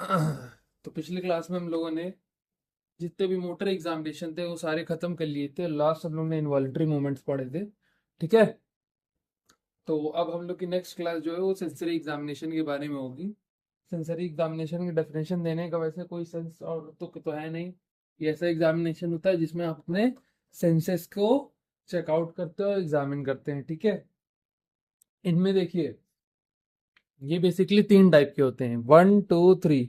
तो पिछली क्लास में हम लोगों ने जितने भी मोटर एग्जामिनेशन थे वो सारे खत्म कर लिए थे। लास्ट हम लोग ने इनवॉल्यूंटरी मूवमेंट्स पढ़े थे। ठीक है। तो अब हम लोग की नेक्स्ट क्लास जो है वो सेंसरी एग्जामिनेशन के बारे में होगी। सेंसरी एग्जामिनेशन की डेफिनेशन देने का वैसे कोई सेंस और तो है नहीं। ये ऐसा एग्जामिनेशन होता है जिसमें आप अपने सेंसेस को चेकआउट करते हो और एग्जामिन करते हैं। ठीक है। इनमें देखिए, ये बेसिकली तीन टाइप के होते हैं, 1 2 3।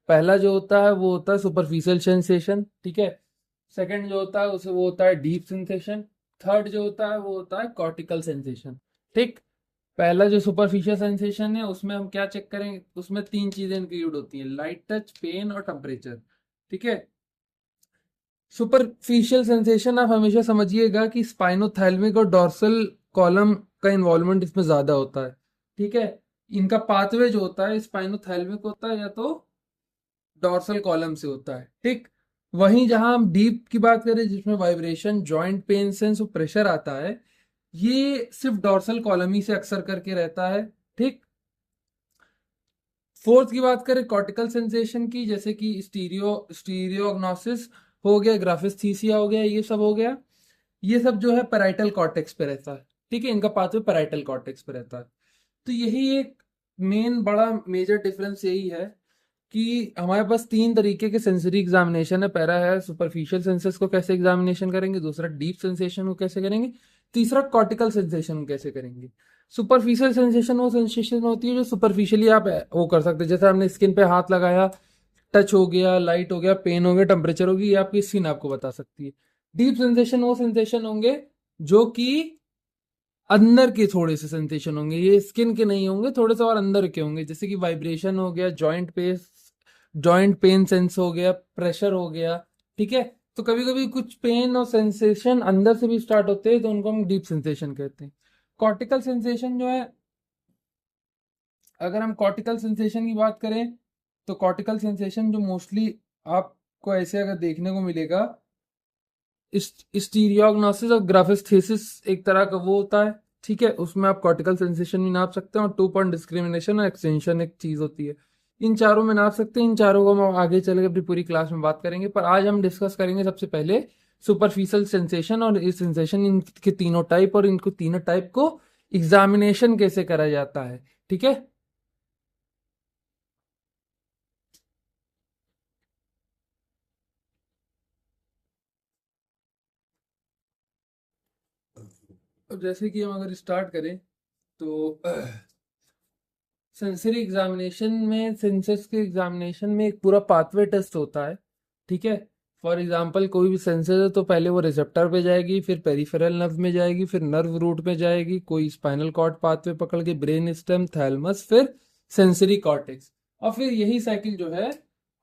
पहला जो होता है वो होता है सुपरफिशियल सेंसेशन। ठीक है। सेकंड जो होता है उसे वो होता है डीप सेंसेशन। थर्ड जो होता है वो होता है कॉर्टिकल सेंसेशन। ठीक। पहला जो सुपरफिशियल सेंसेशन है उसमें हम क्या चेक करेंगे, उसमें तीन चीजें इंक्लूड होती हैं, लाइट टच, पेन और टेम्परेचर। ठीक है। सुपरफिशियल सेंसेशन आप हमेशा समझिएगा कि स्पाइनोथैलेमिक और डॉर्सल कॉलम का इन्वॉल्वमेंट इसमें ज्यादा होता है। ठीक है। इनका पाथवे जो होता है स्पाइनोथैलेमिक होता है या तो डॉर्सल कॉलम से होता है। ठीक। वहीं जहां हम डीप की बात करें जिसमें वाइब्रेशन, जॉइंट पेन सेंस और प्रेशर आता है, ये सिर्फ डॉर्सल कॉलम ही से अक्सर करके रहता है। ठीक। फोर्थ की बात करें कॉर्टिकल सेंसेशन की, जैसे कि स्टीरियोग्नोसिस हो गया, ग्राफिस्थीसिया हो गया, ये सब हो गया। ये सब जो है पैराइटल कॉर्टेक्स पे रहता है। ठीक है। इनका पाथवे पैराइटल कॉर्टेक्स पे रहता है। तो यही एक मेन बड़ा मेजर डिफरेंस यही है कि हमारे पास तीन तरीके के सेंसरी एग्जामिनेशन है। पहला है सुपरफिशियल सेंसेस को कैसे एग्जामिनेशन करेंगे, दूसरा डीप सेंसेशन को कैसे करेंगे, तीसरा कॉर्टिकल सेंसेशन को कैसे करेंगे। सुपरफिशियल सेंसेशन वो सेंसेशन होती है जो सुपरफिशियली आप वो कर सकते हैं, जैसे हमने स्किन पे हाथ लगाया, टच हो गया, लाइट हो गया, पेन हो गया, टेम्परेचर होगी, ये आपकी स्किन आपको बता सकती है। डीप सेंसेशन वो सेंसेशन होंगे जो कि अंदर के थोड़े से सेंसेशन होंगे, ये स्किन के नहीं होंगे, थोड़े से और अंदर के होंगे, जैसे कि वाइब्रेशन हो गया, जॉइंट पेन सेंस हो गया, प्रेशर हो गया। ठीक है। तो कभी कभी कुछ पेन और सेंसेशन अंदर से भी स्टार्ट होते हैं तो उनको हम डीप सेंसेशन कहते हैं। कॉर्टिकल सेंसेशन जो है, अगर हम कॉर्टिकल सेंसेशन की बात करें तो कॉर्टिकल सेंसेशन जो मोस्टली आपको ऐसे अगर देखने को मिलेगा, स्टीरियोग्नोसिस और ग्राफिस्थेसिस एक तरह का वो होता है। ठीक है। उसमें आप कॉर्टिकल सेंसेशन भी नाप सकते हैं और 2 पॉइंट डिस्क्रिमिनेशन और एक्सटेंशन एक चीज होती है। इन चारों में नाप सकते हैं। इन चारों को हम आगे चल के अपनी पूरी क्लास में बात करेंगे, पर आज हम डिस्कस करेंगे सबसे पहले सुपरफिशियल सेंसेशन और इस सेंसेशन, इनके तीनों टाइप और इनको तीनों टाइप को एग्जामिनेशन कैसे करा जाता है। ठीक है। अब जैसे कि हम अगर स्टार्ट करें तो सेंसरी एग्जामिनेशन में, सेंसस के एग्जामिनेशन में एक पूरा पाथवे टेस्ट होता है। ठीक है। फॉर एग्जांपल कोई भी सेंसर है तो पहले वो रिसेप्टर पे जाएगी, फिर पेरिफेरल नर्व में जाएगी, फिर नर्व रूट में जाएगी, कोई स्पाइनल कॉर्ड पाथवे पकड़ के ब्रेन स्टेम, थैलमस, फिर सेंसरी कॉर्टेक्स। और फिर यही साइकिल जो है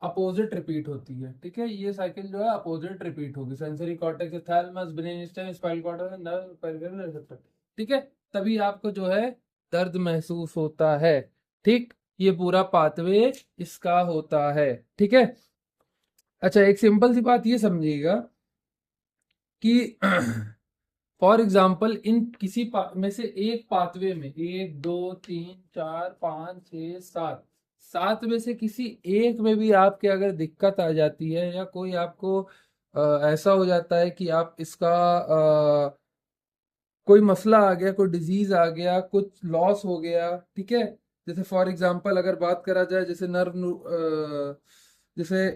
अपोजिट रिपीट होती है। ठीक है। ये साइकिल जो है अपोजिट रिपीट होगी, sensory cortex, thalamus, brain stem, spinal cord, nerve, peripheral, receptor. ठीक है। तभी आपको जो है दर्द महसूस होता है। ठीक। ये पूरा पाथवे इसका होता है। ठीक है। अच्छा, एक सिंपल सी बात ये समझिएगा कि फॉर एग्जाम्पल इन में से एक पाथवे में 1 2 3 4 5 6 7, सात में से किसी एक में भी आपके अगर दिक्कत आ जाती है या कोई आपको ऐसा हो जाता है कि आप इसका कोई मसला आ गया, कोई डिजीज आ गया, कुछ लॉस हो गया। ठीक है। जैसे फॉर एग्जांपल अगर बात करा जाए, जैसे जैसे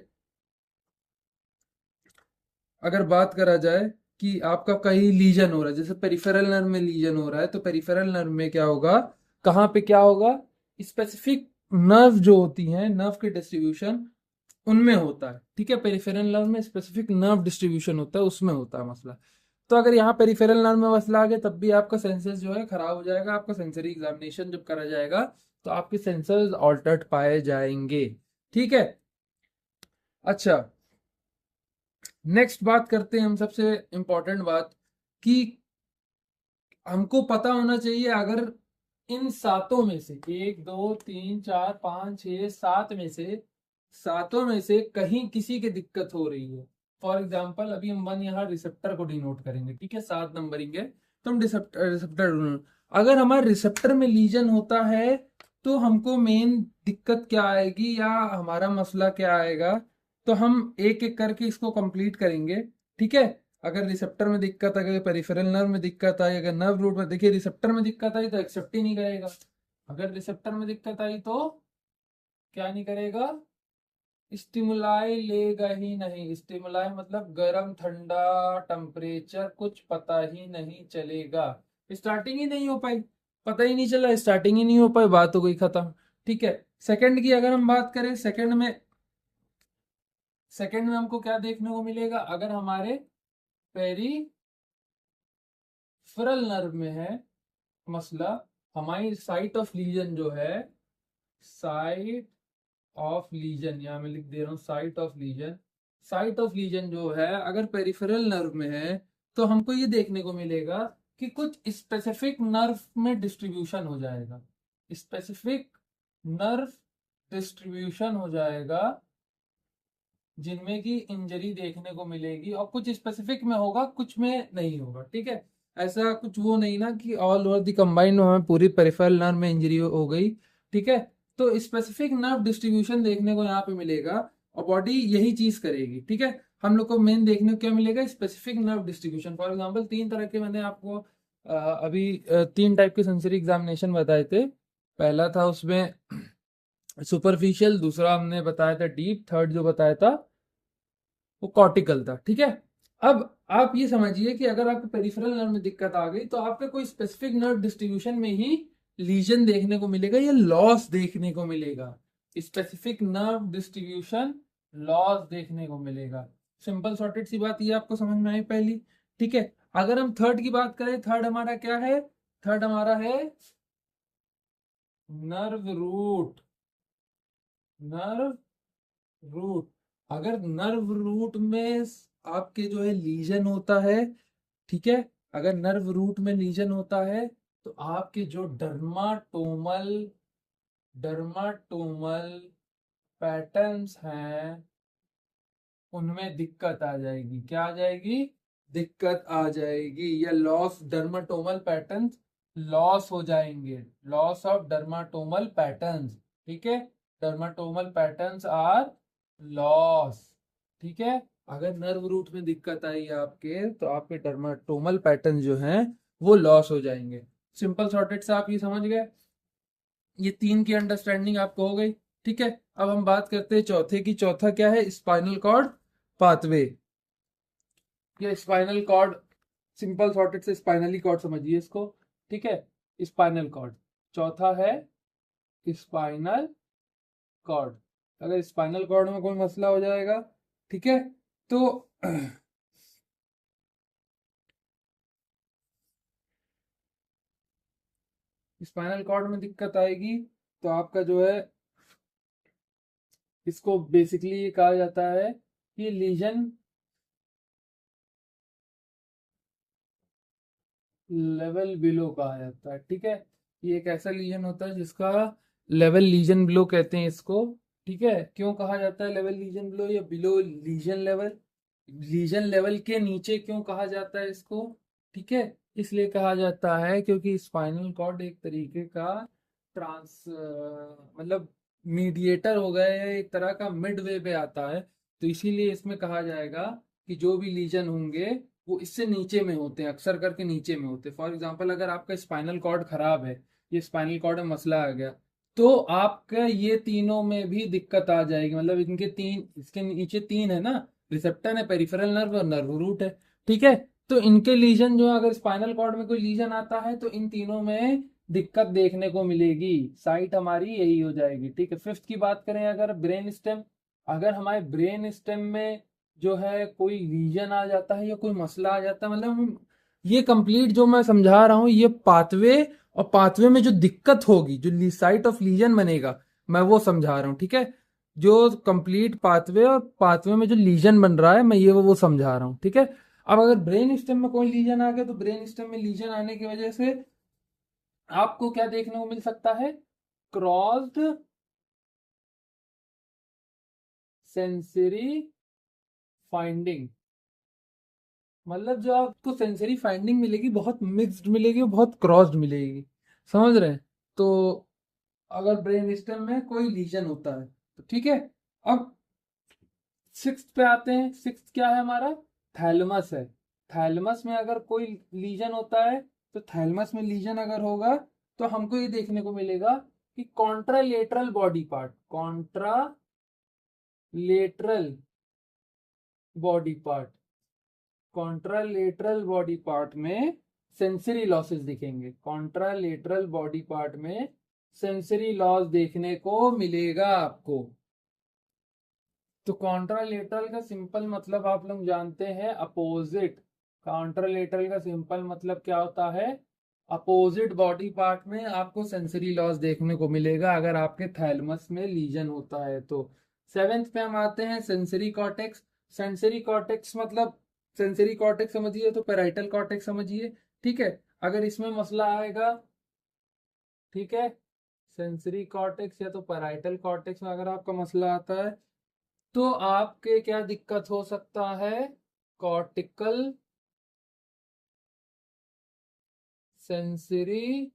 अगर बात करा जाए कि आपका कहीं लीजन हो रहा है, जैसे पेरिफेरल नर्व में लीजन हो रहा है, तो पेरिफेरल नर्व में क्या होगा, कहाँ पे क्या होगा, स्पेसिफिक नर्व जो होती हैं, नर्व के डिस्ट्रीब्यूशन उनमें होता है। ठीक है। पेरिफेरल नर्व में स्पेसिफिक नर्व डिस्ट्रीब्यूशन होता है, उसमें होता है मसला। तो अगर यहाँ पेरिफेरल नर्व में मसला आ गया तब भी आपका सेंसस जो है खराब हो जाएगा। आपका सेंसरी एग्जामिनेशन जब करा जाएगा तो आपके सेंसर्स ऑल्टर्ड पाए जाएंगे। ठीक है। अच्छा, नेक्स्ट बात करते हैं हम, सबसे इंपॉर्टेंट बात कि हमको पता होना चाहिए अगर इन सातों में से 1 2 3 4 5 6 7 में से, सातों में से कहीं किसी की दिक्कत हो रही है। फॉर एग्जाम्पल अभी हम वन यहाँ रिसेप्टर को डिनोट करेंगे। ठीक है। 7 नंबरिंग है तो हम रिसेप्टर रिसेप्टर, अगर हमारे रिसेप्टर में लीजन होता है तो हमको मेन दिक्कत क्या आएगी या हमारा मसला क्या आएगा, तो हम एक एक करके इसको कंप्लीट करेंगे। ठीक है, अगर रिसेप्टर में दिक्कत, अगर पेरिफेरल नर्व में दिक्कत आई, अगर नर्व रूट में, देखिए रिसेप्टर में दिक्कत आई तो एक्सेप्ट ही नहीं करेगा। अगर रिसेप्टर में दिक्कत आई तो क्या नहीं करेगा, स्टिमुलाई लेगा ही नहीं। स्टिमुलाई मतलब गर्म ठंडा टेम्परेचर कुछ पता ही नहीं चलेगा, स्टार्टिंग ही नहीं हो पाई, पता ही नहीं चला, स्टार्टिंग ही नहीं हो पाई, बात हो गई खत्म। ठीक है, सेकंड की अगर हम बात करें, सेकंड में हमको क्या देखने को मिलेगा, अगर हमारे पेरिफेरल नर्व में है मसला, हमारी साइट ऑफ लीजन जो है, साइट ऑफ लीजन, यहाँ मैं लिख दे रहा हूँ site of legion, site of legion जो है अगर पेरिफेरल नर्व में है, तो हमको ये देखने को मिलेगा कि कुछ स्पेसिफिक नर्व में डिस्ट्रीब्यूशन हो जाएगा, स्पेसिफिक नर्व डिस्ट्रीब्यूशन हो जाएगा जिनमें की इंजरी देखने को मिलेगी, और कुछ स्पेसिफिक में होगा कुछ में नहीं होगा। ठीक है, ऐसा कुछ वो नहीं ना कि ऑल ओवर द कंबाइंड में हमें पूरी पेरिफेरल नर्व में इंजरी हो गई। ठीक है, तो स्पेसिफिक नर्व डिस्ट्रीब्यूशन देखने को यहाँ पे मिलेगा, और बॉडी यही चीज करेगी। ठीक है, हम लोग को मेन देखने को क्या मिलेगा, specific nerve distribution. For example तीन तरह के मैंने आपको अभी तीन टाइप के सेंसरी एग्जामिनेशन बताए थे। पहला था उसमें सुपरफिशियल, दूसरा हमने बताया था डीप, थर्ड जो बताया था वो कॉर्टिकल था। ठीक है, अब आप ये समझिए कि अगर आपको पेरिफेरल नर्व में दिक्कत आ गई तो आपके कोई स्पेसिफिक नर्व डिस्ट्रीब्यूशन में ही लीजन देखने को मिलेगा या लॉस देखने को मिलेगा, स्पेसिफिक नर्व डिस्ट्रीब्यूशन लॉस देखने को मिलेगा। सिंपल सॉर्टेड सी बात ये आपको समझ में आई पहली। ठीक है, अगर हम थर्ड की बात करें, थर्ड हमारा क्या है, थर्ड हमारा है नर्व रूट, नर्व रूट। अगर नर्व रूट में आपके जो है लीजन होता है, ठीक है, अगर नर्व रूट में लीजन होता है तो आपके जो डर्माटोमल डर्माटोमल पैटर्न्स हैं उनमें दिक्कत आ जाएगी। क्या आ जाएगी, दिक्कत आ जाएगी, या लॉस, डर्माटोमल पैटर्न्स लॉस हो जाएंगे, लॉस ऑफ डर्माटोमल पैटर्न्स। ठीक है, डर्माटोमल पैटर्न्स आर लॉस। ठीक है, अगर नर्व रूट में दिक्कत आई आपके तो आपके डर्माटोमल पैटर्न जो हैं वो लॉस हो जाएंगे। सिंपल सॉर्टेड से आप ये समझ गए, ये तीन की अंडरस्टैंडिंग आपको हो गई। ठीक है, अब हम बात करते हैं चौथे की। चौथा क्या है, स्पाइनल कॉर्ड पाथवे, या स्पाइनल कॉर्ड, सिंपल सॉर्टेड से स्पाइनली कॉर्ड समझिए इसको। ठीक है, स्पाइनल कॉर्ड चौथा है, स्पाइनल कॉर्ड। अगर स्पाइनल कॉर्ड में कोई मसला हो जाएगा, ठीक है, तो स्पाइनल कॉर्ड में दिक्कत आएगी तो आपका जो है, इसको बेसिकली कहा जाता है कि लीजन लेवल बिलो कहा जाता है। ठीक है, ये एक ऐसा लीजन होता है जिसका लेवल लीजन बिलो कहते हैं इसको। ठीक है, क्यों कहा जाता है लेवल लीजन बिलो या below lesion level, lesion level के नीचे क्यों कहा जाता है इसको। ठीक है, इसलिए कहा जाता है क्योंकि स्पाइनल कॉर्ड एक तरीके का मतलब मीडिएटर हो गया है, एक तरह का मिड वे पे आता है, तो इसीलिए इसमें कहा जाएगा कि जो भी लीजन होंगे वो इससे नीचे में होते हैं, अक्सर करके नीचे में होते हैं। फॉर एग्जांपल अगर आपका स्पाइनल कॉर्ड खराब है, ये स्पाइनल कॉर्ड में मसला आ गया, तो आपका ये तीनों में भी दिक्कत आ जाएगी। मतलब इनके तीन, इसके नीचे तीन है ना, रिसेप्टर है, पेरिफेरल नर्व और नर्व रूट है। ठीक है, तो इनके लीजन जो है, अगर स्पाइनल कॉर्ड में कोई लीजन आता है तो इन तीनों में दिक्कत देखने को मिलेगी, साइट हमारी यही हो जाएगी। ठीक है, फिफ्थ की बात करें, अगर ब्रेन स्टेम, अगर हमारे ब्रेन स्टेम में जो है कोई लीजन आ जाता है या कोई मसला आ जाता है, मतलब ये कंप्लीट जो मैं समझा रहा हूँ ये पाथवे, और पाथवे में जो दिक्कत होगी, जो साइट ऑफ लीजन बनेगा, मैं वो समझा रहा हूँ। ठीक है, जो कंप्लीट पाथवे और पाथवे में जो लीजन बन रहा है, मैं ये वो समझा रहा हूँ। ठीक है, अब अगर ब्रेन स्टेम में कोई लीजन आ गया तो ब्रेन स्टेम में लीजन आने की वजह से आपको क्या देखने को मिल सकता है, क्रॉस्ड सेंसरी फाइंडिंग। मतलब जो आपको सेंसरी फाइंडिंग मिलेगी बहुत मिक्स्ड मिलेगी और बहुत क्रॉस्ड मिलेगी, समझ रहे हैं। तो अगर ब्रेन स्टेम में कोई लीजन होता है तो ठीक है। अब सिक्स्थ पे आते हैं। सिक्स्थ क्या है हमारा? थैलमस है। थैलमस में अगर कोई लीजन होता है तो थैलमस में लीजन अगर होगा तो हमको ये देखने को मिलेगा कि contralateral body part, contralateral body part, contralateral body part में सेंसरी लॉसेस दिखेंगे। कॉन्ट्रालेटरल बॉडी पार्ट में सेंसरी लॉस देखने को मिलेगा आपको। तो कॉन्ट्रालेटरल का सिंपल मतलब आप लोग जानते हैं, अपोजिट। कॉन्ट्रालेटरल का सिंपल मतलब क्या होता है? अपोजिट बॉडी पार्ट में आपको सेंसरी लॉस देखने को मिलेगा अगर आपके थैलमस में लीजन होता है तो। सेवेंथ पे हम आते हैं, सेंसरी कॉर्टेक्स। सेंसरी कॉर्टेक्स मतलब, सेंसरी कॉर्टेक्स समझिए तो पैराइटल कॉर्टेक्स समझिए, ठीक है। अगर इसमें मसला आएगा, ठीक है, सेंसरी कॉर्टेक्स या तो पैराइटल कॉर्टेक्स में अगर आपका मसला आता है तो आपके क्या दिक्कत हो सकता है? कॉर्टिकल सेंसरी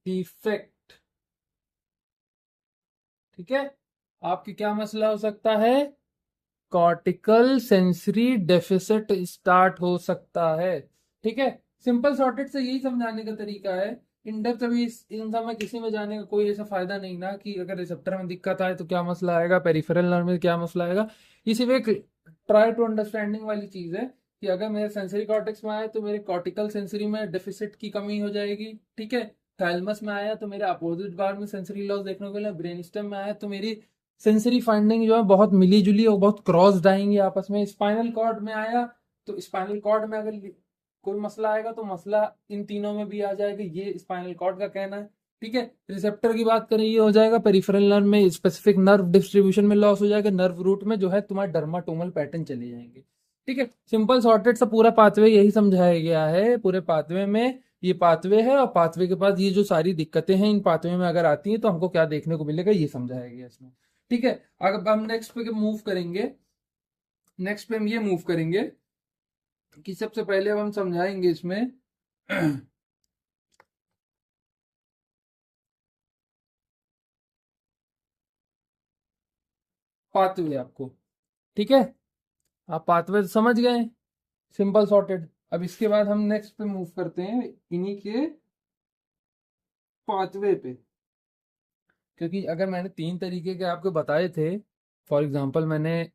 डिफेक्ट, ठीक है। आपकी क्या मसला हो सकता है? कॉर्टिकल सेंसरी डेफिसिट स्टार्ट हो सकता है, ठीक है। सिंपल सॉर्टेड से यही समझाने का तरीका है। इन डेप्थ अभी इन सब में किसी में जाने का कोई ऐसा फायदा नहीं ना, कि अगर रिसेप्टर में दिक्कत आए तो क्या मसला आएगा, पेरिफेरल नर्व में क्या मसला आएगा। ये सिर्फ एक ट्राई टू अंडरस्टैंडिंग वाली चीज है कि अगर मेरे सेंसरी कॉर्टेक्स में आए तो मेरे कॉर्टिकल सेंसरी में डेफिसिट की कमी हो जाएगी, ठीक है। थैलमस में आया तो मेरे अपोजिट बार में सेंसरी लॉस देखने को मिला। ब्रेन स्टेम में आया तो मेरी सेंसरी फाइंडिंग जो है बहुत मिली जुली और बहुत क्रॉस आएंगी आपस में। स्पाइनल कॉर्ड में आया तो स्पाइनल कॉर्ड में अगर कोई मसला आएगा तो मसला इन तीनों में भी आ जाएगा, ये स्पाइनल कॉर्ड का कहना है, ठीक है। रिसेप्टर की बात करें, ये हो जाएगा पेरिफेरल नर्व में, स्पेसिफिक नर्व डिस्ट्रीब्यूशन में लॉस हो जाएगा, नर्व रूट में जो है तुम्हारे डर्माटोमल पैटर्न चले जाएंगे, ठीक है। सिंपल सॉर्टेड सा पूरा पाथवे यही समझाया गया है। पूरे पाथवे में ये पाथवे है और पाथवे के पास ये जो सारी दिक्कतें हैं इन पाथवे में अगर आती हैं तो हमको क्या देखने को मिलेगा, ये समझाया गया इसमें, ठीक है। अगर हम नेक्स्ट पे मूव करेंगे, नेक्स्ट पे हम ये मूव करेंगे कि सबसे पहले अब हम समझाएंगे इसमें पाथवे आपको, ठीक है। आप पाथवे तो समझ गए, सिंपल सॉर्टेड। अब इसके बाद हम नेक्स्ट पे मूव करते हैं इन्हीं के पाथवे पे, क्योंकि अगर मैंने तीन तरीके के आपको बताए थे, फॉर एग्जांपल मैंने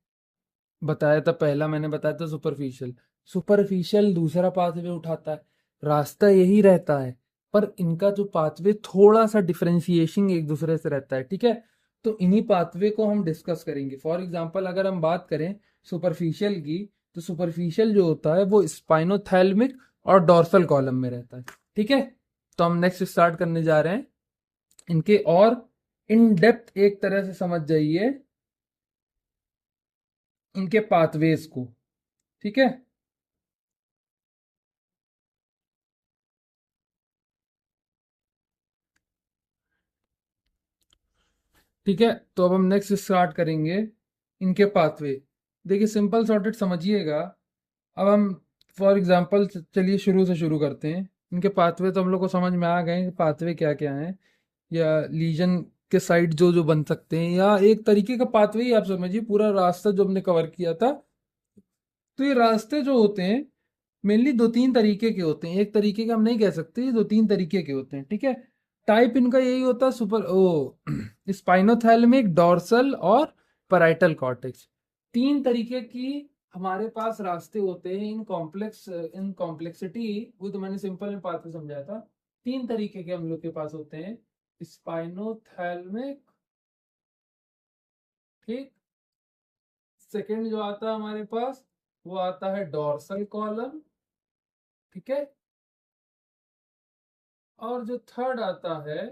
बताया था, पहला मैंने बताया था सुपरफिशियल। सुपरफिशियल दूसरा पाथवे उठाता है, रास्ता यही रहता है, पर इनका जो पाथवे थोड़ा सा डिफरेंशिएशन एक दूसरे से रहता है, ठीक है। तो इन्हीं पाथवे को हम डिस्कस करेंगे। फॉर एग्जांपल अगर हम बात करें सुपरफिशियल की, तो सुपरफिशियल जो होता है वो स्पाइनोथैलेमिक और डॉर्सल कॉलम में रहता है, ठीक है। तो हम नेक्स्ट स्टार्ट करने जा रहे हैं इनके, और इन डेप्थ एक तरह से समझ जाइए इनके पाथवेज को, ठीक है। ठीक है, तो अब हम नेक्स्ट स्टार्ट करेंगे इनके पाथवे। देखिए सिंपल सॉर्टेड समझिएगा। अब हम फॉर एग्जांपल चलिए शुरू से शुरू करते हैं। इनके पाथवे तो हम लोग को समझ में आ गए कि पाथवे क्या क्या हैं, या लीजन के साइड जो जो बन सकते हैं, या एक तरीके का पाथवे ही आप समझिए पूरा रास्ता जो हमने कवर किया था। तो ये रास्ते जो होते हैं मेनली दो तीन तरीके के होते हैं, एक तरीके का हम नहीं कह सकते, ये दो तीन तरीके के होते हैं, ठीक है। टाइप इनका यही होता है, सुपर ओ स्पाइनोथैलेमिक, डॉर्सल और पैराइटल कॉर्टेक्स। तीन तरीके की हमारे पास रास्ते होते हैं इन कॉम्प्लेक्सिटी। वो तो मैंने सिंपल में बात में समझाया था। तीन तरीके के हम लोग के पास होते हैं, स्पाइनोथैलेमिक, ठीक। सेकंड जो आता है हमारे पास वो आता है डॉर्सल कॉलम, ठीक है। और जो थर्ड आता है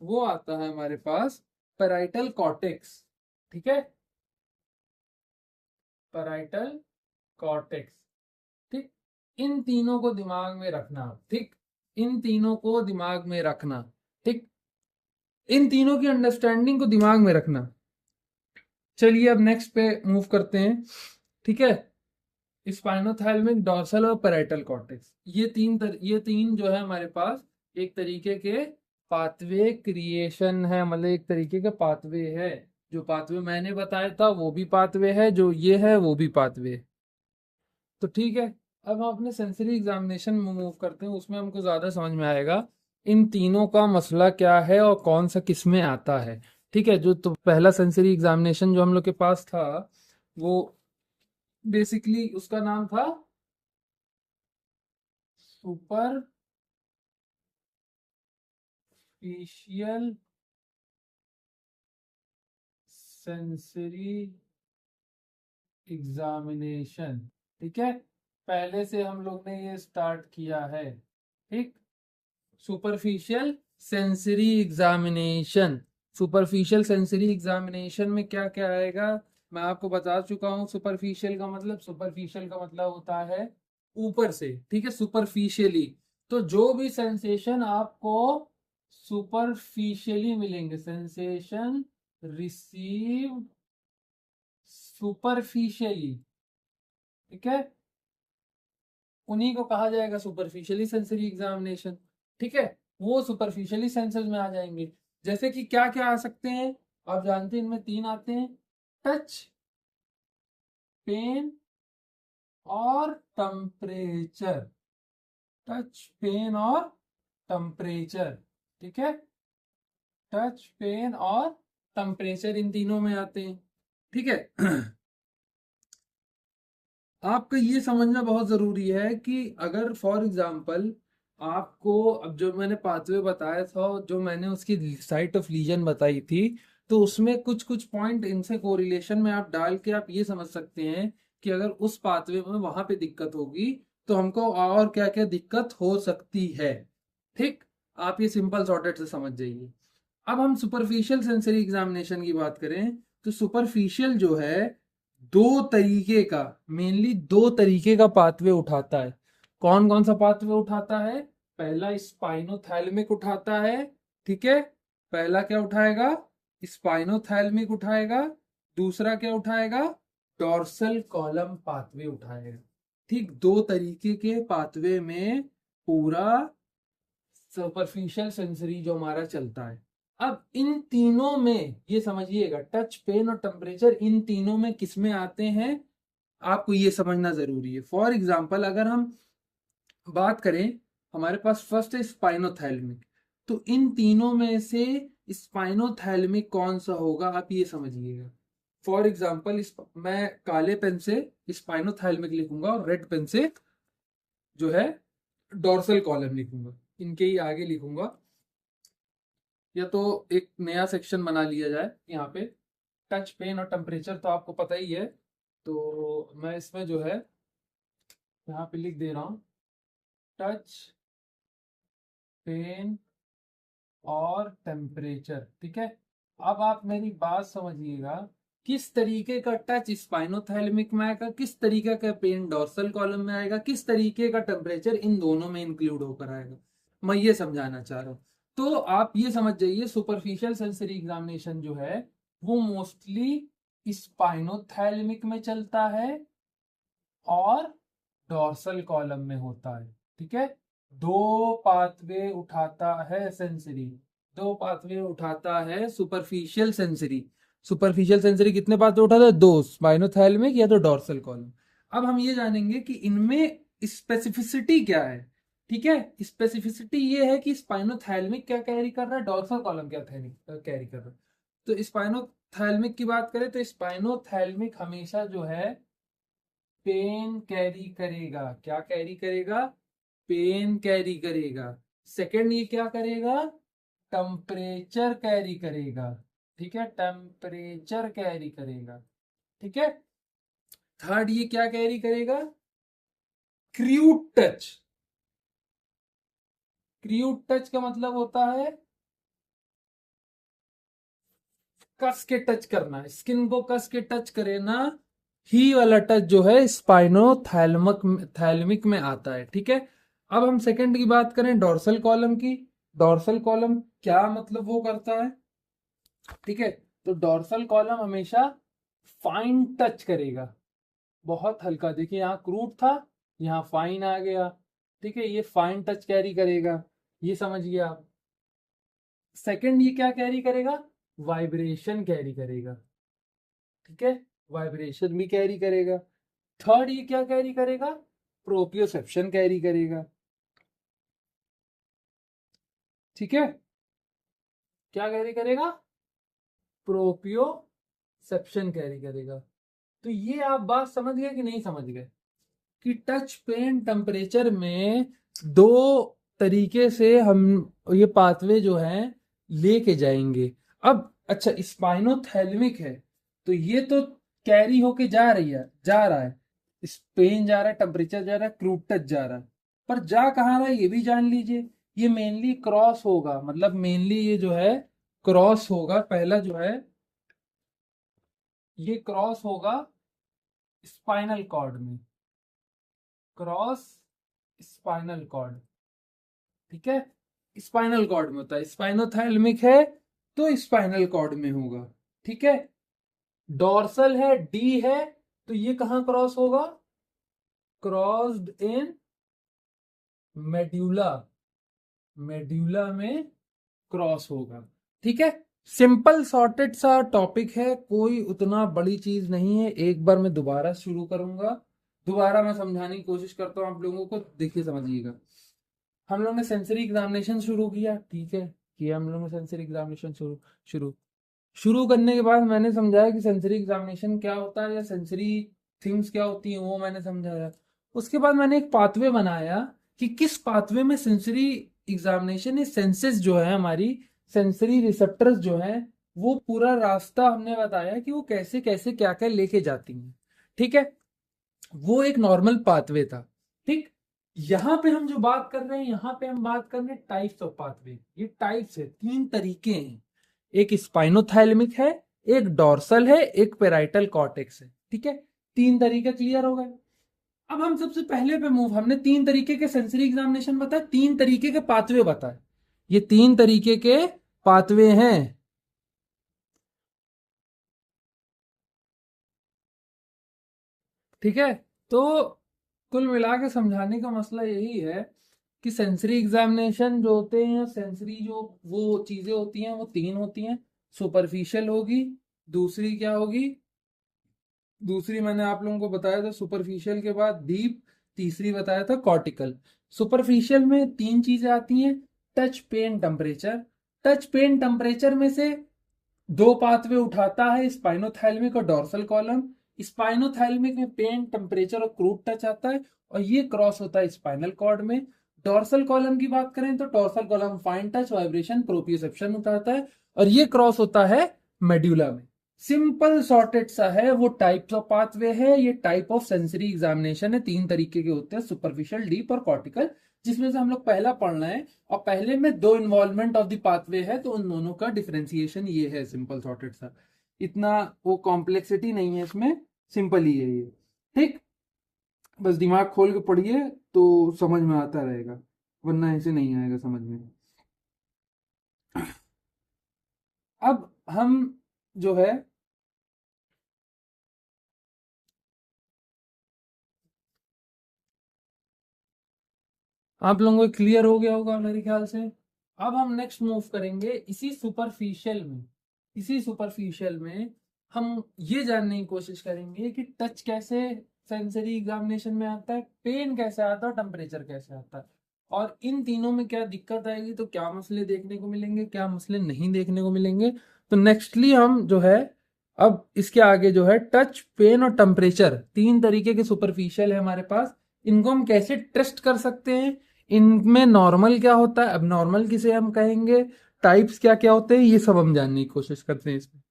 वो आता है हमारे पास पैराइटल कॉर्टेक्स, ठीक है। पैराइटल कॉर्टेक्स, ठीक। इन तीनों को दिमाग में रखना, ठीक। इन तीनों को दिमाग में रखना, ठीक। इन तीनों की अंडरस्टैंडिंग को दिमाग में रखना। चलिए अब नेक्स्ट पे मूव करते हैं, ठीक है। स्पाइनोथैलेमिक, डॉर्सल और पैराइटल कॉर्टेक्स, ये तीन जो है हमारे पास एक तरीके के पाथवे क्रिएशन है, मतलब एक तरीके का पाथवे है। जो पाथवे मैंने बताया था वो भी पाथवे है, जो ये है वो भी पाथवे। तो ठीक है, अब हम अपने सेंसरी एग्जामिनेशन में मूव करते हैं, उसमें हमको ज्यादा समझ में आएगा इन तीनों का मसला क्या है और कौन सा किस में आता है। ठीक है, जो तो पहला सेंसरी एग्जामिनेशन जो हम लोग के पास था, वो बेसिकली उसका नाम था सुपरफिशियल सेंसरी एग्जामिनेशन। ठीक है, पहले से हम लोग ने ये स्टार्ट किया है। ठीक, superficial sensory examination. Superficial sensory examination में क्या क्या आएगा मैं आपको बता चुका हूँ। सुपरफिशियल का मतलब होता है ऊपर से। ठीक है, सुपरफिशियली। तो जो भी सेंसेशन आपको सुपरफिशियली मिलेंगे, सेंसेशन रिसीव सुपरफिशियली, ठीक है, उन्हीं को कहा जाएगा सुपरफिशियली सेंसरी एग्जामिनेशन। ठीक है, वो सुपरफिशियली सेंसर्स में आ जाएंगे। जैसे कि क्या क्या आ सकते हैं, आप जानते हैं इनमें तीन आते हैं, टच, पेन और टेम्परेचर। टच, पेन और टेम्परेचर। ठीक है, टच, पेन और टेम्परेचर इन तीनों में आते हैं। ठीक है आपको ये समझना बहुत जरूरी है कि अगर फॉर एग्जाम्पल आपको, अब जो मैंने पाथवे बताया था, जो मैंने उसकी साइट ऑफ लीजन बताई थी, तो उसमें कुछ कुछ पॉइंट इनसे कोरिलेशन में आप डाल के आप ये समझ सकते हैं कि अगर उस पाथवे में वहां पे दिक्कत होगी तो हमको और क्या क्या दिक्कत हो सकती है। ठीक, आप ये सिंपल सॉर्टेड से समझ जाइए। अब हम सुपरफिशियल सेंसरी एग्जामिनेशन की बात करें, तो सुपरफिशियल जो है दो तरीके का, मेनली दो तरीके का पाथवे उठाता है। कौन कौन सा पाथवे उठाता है? पहला स्पाइनोथैलेमिक उठाता है। ठीक है, पहला क्या उठाएगा? स्पाइनोथैलेमिक उठाएगा। दूसरा क्या उठाएगा? डॉर्सल कॉलम पाथवे उठाएगा। ठीक, दो तरीके के पाथवे में पूरा सुपरफिशियल सेंसरी जो हमारा चलता है। अब इन तीनों में ये समझिएगा, टच, पेन और टेम्परेचर इन तीनों में किस में आते हैं, आपको ये समझना जरूरी है। फॉर एग्जाम्पल अगर हम बात करें, हमारे पास फर्स्ट है स्पाइनोथैलेमिक, तो इन तीनों में से स्पाइनोथैलेमिक कौन सा होगा आप ये समझिएगा। फॉर एग्जाम्पल मैं काले पेन से स्पाइनोथैलेमिक लिखूंगा और रेड पेन से जो है डॉर्सल कॉलम लिखूंगा, इनके ही आगे लिखूंगा, या तो एक नया सेक्शन बना लिया जाए यहाँ पे। टच, पेन और टेम्परेचर तो आपको पता ही है, तो मैं इसमें जो है यहाँ पे लिख दे रहा हूँ टच, पेन और टेम्परेचर। ठीक है, अब आप मेरी बात समझिएगा, किस तरीके का टच स्पाइनोथैलेमिक में आएगा, किस तरीके का पेन डॉर्सल कॉलम में आएगा, किस तरीके का टेम्परेचर इन दोनों में इंक्लूड होकर आएगा, मैं ये समझाना चाह रहा हूँ। तो आप ये समझ जाइए, सुपरफिशियल सेंसरी एग्जामिनेशन जो है वो मोस्टली स्पाइनोथैलेमिक में चलता है और डॉर्सल कॉलम में होता है। ठीक है, दो पाथवे उठाता है सेंसरी, दो पाथवे उठाता है सुपरफिशियल सेंसरी। सुपरफिशियल सेंसरी कितने पाथवे उठाता है? दो, स्पाइनोथैलेमिक या तो डॉर्सल कॉलम। अब हम ये जानेंगे कि इनमें स्पेसिफिसिटी क्या है। ठीक है, स्पेसिफिसिटी ये है कि स्पाइनोथैलेमिक क्या कैरी कर रहा है, डॉर्सल कॉलम क्या कैरी कर रहा है। तो स्पाइनोथैलेमिक की बात करें तो स्पाइनोथैलेमिक हमेशा जो है पेन कैरी करेगा। क्या कैरी करेगा? पेन कैरी करेगा। सेकंड, ये क्या करेगा? टेम्परेचर कैरी करेगा। ठीक है, टेम्परेचर कैरी करेगा। ठीक है, थर्ड, ये क्या कैरी करेगा? Crude touch. क्रूड टच का मतलब होता है कस के टच करना, स्किन को कस के टच करे ना, ही वाला टच जो है स्पाइनोथैलेमिक थैलेमिक में आता है। ठीक है, अब हम सेकंड की बात करें, डॉर्सल कॉलम की। डॉर्सल कॉलम क्या मतलब वो करता है? ठीक है, तो डॉर्सल कॉलम हमेशा फाइन टच करेगा, बहुत हल्का। देखिए यहाँ क्रूड था, यहाँ फाइन आ गया। ठीक है, ये फाइन टच कैरी करेगा, ये समझिए आप। सेकंड ये क्या कैरी करेगा, वाइब्रेशन कैरी करेगा, ठीक है, वाइब्रेशन भी कैरी करेगा। थर्ड ये क्या कैरी करेगा, प्रोप्रियोसेप्शन कैरी करेगा, ठीक है, क्या कैरी करेगा, प्रोप्रियोसेप्शन कैरी करेगा। तो ये आप बात समझ गए कि नहीं समझ गए, कि टच पेन टेम्परेचर में दो तरीके से हम ये पाथवे जो है लेके जाएंगे। अब अच्छा, स्पाइनोथैलेमिक है तो ये तो कैरी होके जा रहा है, इस पेन जा रहा है, टेम्परेचर जा रहा है, क्रूड टच जा रहा है, पर जा कहाँ रहा है ये भी जान लीजिए। ये मेनली क्रॉस होगा, मतलब मेनली ये जो है क्रॉस होगा, पहला जो है ये क्रॉस होगा स्पाइनल कॉर्ड में, क्रॉस स्पाइनल कॉर्ड, ठीक है, स्पाइनल कॉर्ड में होता है। स्पाइनोथैलेमिक है तो स्पाइनल कॉर्ड में होगा, ठीक है। डॉर्सल है, डी है, तो ये कहां क्रॉस होगा, क्रॉस्ड इन मेड्यूला, मेड्यूला में क्रॉस होगा, ठीक है। सिंपल सॉर्टेड सा टॉपिक है, कोई उतना बड़ी चीज नहीं है। एक बार मैं दोबारा शुरू करूंगा, दोबारा मैं समझाने की कोशिश करता हूँ आप लोगों को, देखिए समझिएगा। हम लोग ने सेंसरी एग्जामिनेशन शुरू किया, ठीक है, किया हम लोग ने सेंसरी एग्जामिनेशन शुरू शुरू शुरू करने के बाद मैंने समझाया कि सेंसरी एग्जामिनेशन क्या होता है या सेंसरी थिंग्स क्या होती हैं, वो मैंने समझाया। उसके बाद मैंने एक पाथवे बनाया कि किस पाथवे में सेंसरी एग्जामिनेशन, ये सेंसेस जो है हमारी, सेंसरी रिसेप्टर्स जो है, वो पूरा रास्ता हमने बताया कि वो कैसे कैसे क्या क्या लेके जाती हैं, ठीक है। वो एक नॉर्मल पाथवे था, ठीक। यहाँ पे हम जो बात कर रहे हैं, यहाँ पे हम बात कर रहे हैं टाइप्स ऑफ पाथवे। ये टाइप्स है, तीन तरीके हैं, एक स्पाइनोथैलेमिक है, एक डॉर्सल है, एक पेराइटल कॉर्टेक्स है, ठीक है। तीन तरीके क्लियर हो गए। अब हम सबसे पहले पे मूव, हमने तीन तरीके के सेंसरी एग्जामिनेशन बताया, तीन तरीके के पाथवे बताए, ये तीन तरीके के पाथवे हैं, ठीक है। तो कुल मिला के समझाने का मसला यही है कि सेंसरी एग्जामिनेशन जो होते हैं, सेंसरी जो वो चीजें होती हैं वो तीन होती हैं। सुपरफिशियल होगी, दूसरी क्या होगी, दूसरी मैंने आप लोगों को बताया था सुपरफिशियल के बाद डीप, तीसरी बताया था कॉर्टिकल। सुपरफिशियल में तीन चीजें आती हैं, touch pain temperature. Touch pain temperature में से दो पाथवे उठाता है, स्पाइनोथैलेमिक और डॉर्सल कॉलम। स्पाइनोथैलेमिक में पेन टेम्परेचर और क्रूड टच आता है, और ये क्रॉस होता है स्पाइनल कॉर्ड में। डॉर्सल कॉलम की बात करें तो dorsal column fine touch, vibration, proprioception उठाता है, और ये क्रॉस होता है मेड्यूला में। सिंपल सॉर्टेड सा है, वो टाइप्स ऑफ पाथवे है, ये टाइप ऑफ सेंसरी एग्जामिनेशन है। तीन तरीके के होते हैं, सुपरफिशियल, डीप और कॉर्टिकल, जिसमें से हम लोग पहला पढ़ना है। और पहले में दो इन्वॉल्वमेंट ऑफ द पाथवे है, तो उन दोनों का डिफरेंशिएशन ये है, सिंपल सॉर्टेड सा, इतना वो कॉम्प्लेक्सिटी नहीं है इसमें, सिंपल ही है ये, ठीक। बस दिमाग खोल के पढ़िए तो समझ में आता रहेगा, वरना ऐसे नहीं आएगा समझ में। अब हम जो है, आप लोगों को क्लियर हो गया होगा मेरे ख्याल से। अब हम नेक्स्ट मूव करेंगे इसी सुपरफिशियल में हम ये जानने की कोशिश करेंगे कि टच कैसे सेंसरी एग्जामिनेशन में आता है, पेन कैसे आता है, टेम्परेचर कैसे आता है, और इन तीनों में क्या दिक्कत आएगी, तो क्या मसले देखने को मिलेंगे, क्या मसले नहीं देखने को मिलेंगे। तो नेक्स्टली हम जो है, अब इसके आगे जो है टच, पेन और टेम्परेचर, तीन तरीके के सुपरफिशियल है हमारे पास, इनको हम कैसे टेस्ट कर सकते हैं, इनमें नॉर्मल क्या होता है, अब नॉर्मल किसे हम कहेंगे, टाइप्स क्या क्या होते हैं, ये सब हम जानने की कोशिश करते हैं इसमें।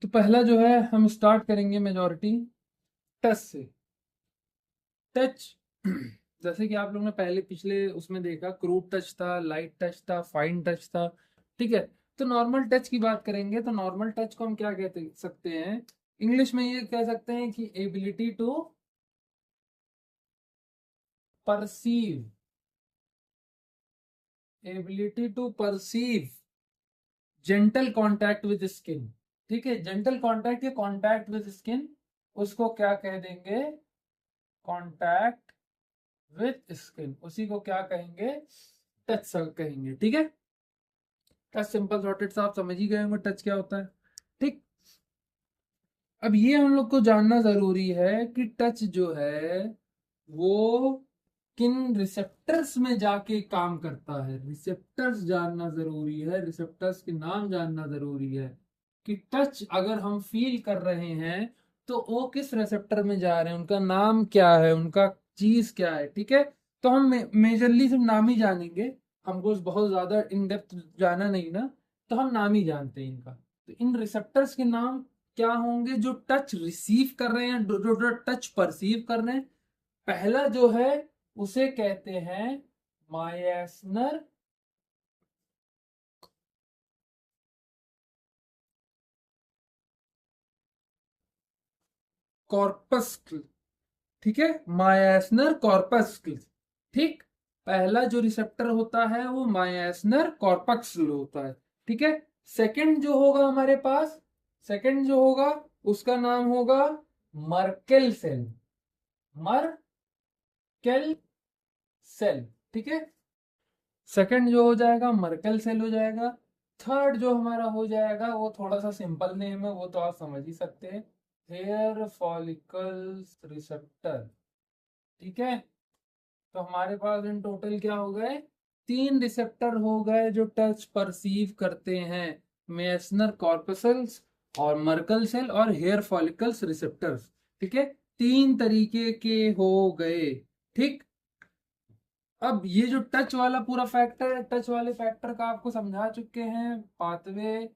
तो पहला जो है हम स्टार्ट करेंगे मेजॉरिटी टच से। टच जैसे कि आप लोगों ने पहले पिछले उसमें देखा, क्रूड टच था, लाइट टच था, फाइन टच था, ठीक है। तो नॉर्मल टच की बात करेंगे तो नॉर्मल टच को हम क्या कहते सकते हैं, इंग्लिश में ये कह सकते हैं कि ability to perceive, ability to perceive gentle contact with skin, ठीक है। जेंटल कॉन्टैक्ट या कॉन्टैक्ट विद स्किन, उसको क्या कह देंगे, कॉन्टैक्ट विद स्किन, उसी को क्या कहेंगे, टच कहेंगे, ठीक है। टच सिंपल सॉर्टेड से आप समझ ही गए होंगे टच क्या होता है। ठीक, अब ये हम लोग को जानना जरूरी है कि टच जो है वो किन रिसेप्टर्स में जाके काम करता है। रिसेप्टर्स जानना जरूरी है, रिसेप्टर्स के नाम जानना जरूरी है कि टच अगर हम फील कर रहे हैं तो वो किस रिसेप्टर में जा रहे हैं, उनका नाम क्या है, उनका चीज क्या है। ठीक है, तो हम मेजरली सिर्फ नाम ही जानेंगे, हमको बहुत ज्यादा इन डेप्थ जाना नहीं ना, तो हम नाम ही जानते हैं इनका। तो इन रिसेप्टर्स के नाम क्या होंगे जो टच रिसीव कर रहे हैं, जो टच परसीव कर रहे हैं। पहला जो है उसे कहते हैं मायस्नर कॉर्पस्कल। ठीक है, मायस्नर कॉर्पस्कल। ठीक, पहला जो रिसेप्टर होता है वो मायस्नर कॉर्पस्कल होता है। ठीक है, सेकंड जो होगा हमारे पास, सेकंड जो होगा उसका नाम होगा मर्केल सेल। Merkel cell. ठीक है, सेकंड जो हो जाएगा मर्कल सेल हो जाएगा। थर्ड जो हमारा हो जाएगा वो थोड़ा सा सिंपल नेम है, वो तो आप समझ ही सकते हैं, हेयर फॉलिकल्स रिसेप्टर। ठीक है, तो हमारे पास इन टोटल क्या हो गए, तीन रिसेप्टर हो गए जो टच परसीव करते हैं, मेसनर कॉर्पसल्स और मर्कल सेल और हेयर फॉलिकल्स रिसेप्टर्स। ठीक है, तीन तरीके के हो गए। ठीक, अब ये जो टच वाला पूरा फैक्टर है, टच वाले फैक्टर का आपको समझा चुके हैं। पाथवे,